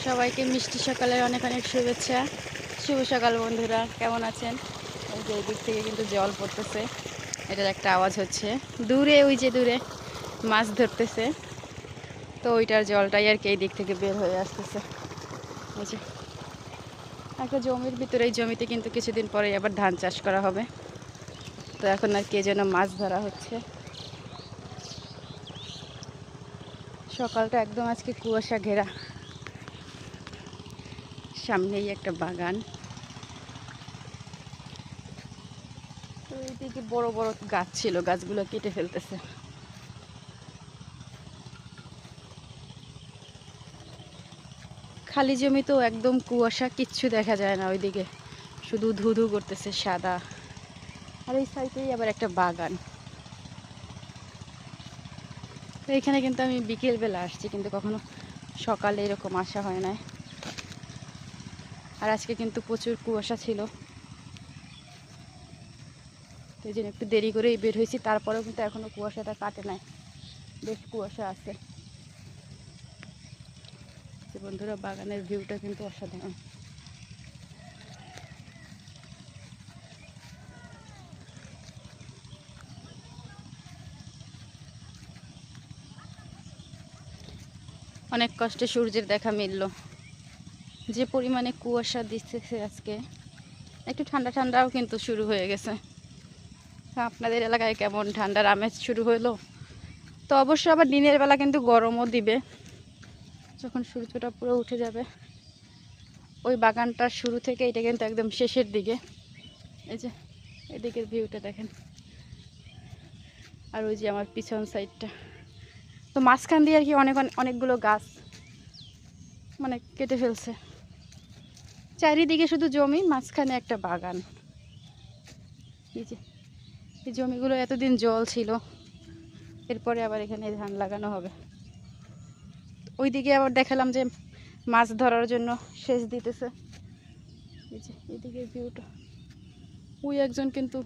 সবাইকে মিষ্টি সকালের অনেক অনেক শুভেচ্ছা। শুভ সকাল বন্ধুরা, কেমন আছেন? ওই যে এই দিক থেকে কিন্তু জল পড়তেছে, এটার একটা আওয়াজ হচ্ছে। দূরে ওই যে দূরে মাছ ধরতেছে, তো ওইটার জলটাই আর কি এই দিক থেকে বের হয়ে আসতেছে। এই যে একটা জমির ভিতরে, এই জমিতে কিন্তু কিছুদিন পরেই আবার ধান চাষ করা হবে। তো এখন আর কে যেন মাছ ধরা হচ্ছে। সকালটা একদম আজকে কুয়াশা ঘেরা, সামনেই একটা বাগান। তো এইদিকে বড় বড় গাছ ছিল, গাছগুলো কেটে ফেলতেছে। খালি জমি তো একদম কুয়াশা, কিচ্ছু দেখা যায় না ওইদিকে, শুধু ধুধু করতেছে সাদা। আর এই সাইডেই আবার একটা বাগান। তো এখানে কিন্তু আমি বিকেলবেলা আসছি, কিন্তু কখনো সকালে এরকম আসা হয় না। আর আজকে কিন্তু প্রচুর কুয়াশা ছিল, তো এই জন্য একটু দেরি করেই বের হয়েছি। তারপরেও কিন্তু এখনো কুয়াশাটা কাটে নাই, বেশ কুয়াশা আছে। বন্ধুরা, বাগানের ভিউটা কিন্তু অসাধারণ। অনেক কষ্টে সূর্যের দেখা মিলল। যে পরিমাণে কুয়াশা দিচ্ছে আজকে, একটু ঠান্ডা ঠান্ডাও কিন্তু শুরু হয়ে গেছে। আপনাদের এলাকায় কেমন ঠান্ডার আমেজ শুরু হলো? তো অবশ্য আবার দিনের বেলা কিন্তু গরমও দিবে, যখন সূর্যটা পুরো উঠে যাবে। ওই বাগানটার শুরু থেকে এটা কিন্তু একদম শেষের দিকে। এই যে এদিকের ভিউটা দেখেন, আর ওই যে আমার পিছন সাইডটা। তো মাঝখান দিয়ে আর কি অনেকগুলো গাছ মানে কেটে ফেলছে। চারিদিকে শুধু জমি, মাঝখানে একটা বাগান। এই যে এই জমিগুলো এতদিন জল ছিল, এরপরে আবার এখানে ধান লাগানো হবে। ওইদিকে আবার দেখালাম যে মাছ ধরার জন্য সেচ দিতেছে। এই যে এদিকে ভিউটা, ওই একজন কিন্তু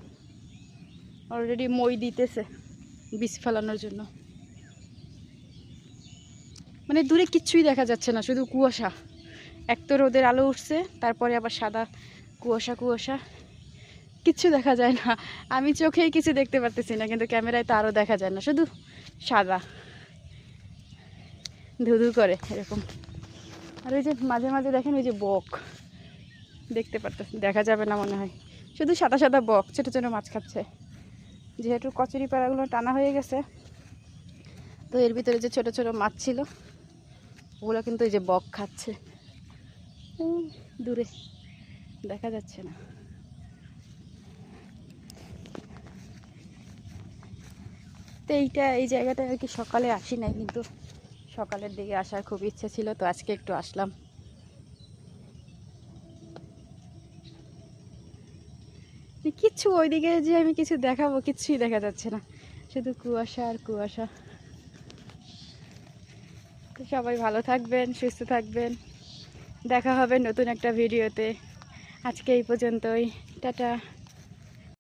অলরেডি মই দিতেছে বীজ ফেলানোর জন্য। মানে দূরে কিচ্ছুই দেখা যাচ্ছে না, শুধু কুয়াশা। এক তো রোদের আলো উঠছে, তারপরে আবার সাদা কুয়াশা কুয়াশা, কিচ্ছু দেখা যায় না। আমি চোখেই কিছু দেখতে পারতেছি না, কিন্তু ক্যামেরায় তো আরও দেখা যায় না, শুধু সাদা ধুধু করে এরকম। আর ওই যে মাঝে মাঝে দেখেন, ওই যে বক দেখতে পারতেছি, দেখা যাবে না মনে হয়, শুধু সাদা সাদা বক ছোটো ছোটো মাছ খাচ্ছে। যেহেতু কচুরি পাড়াগুলো টানা হয়ে গেছে, তো এর ভিতরে যে ছোট ছোট মাছ ছিল ওগুলো কিন্তু এই যে বক খাচ্ছে। দূরে দেখা যাচ্ছে না। তো এই জায়গাটা আর কি সকালে আসি নাই, কিন্তু সকালের দিকে আসার খুব ইচ্ছে ছিল, তো আজকে একটু আসলাম। কিচ্ছু ওইদিকে যে আমি কিছু দেখাবো, কিচ্ছুই দেখা যাচ্ছে না, শুধু কুয়াশা আর কুয়াশা। তো সবাই ভালো থাকবেন, সুস্থ থাকবেন, দেখা হবে নতুন একটা ভিডিওতে। আজকে এই পর্যন্তই, টাটা।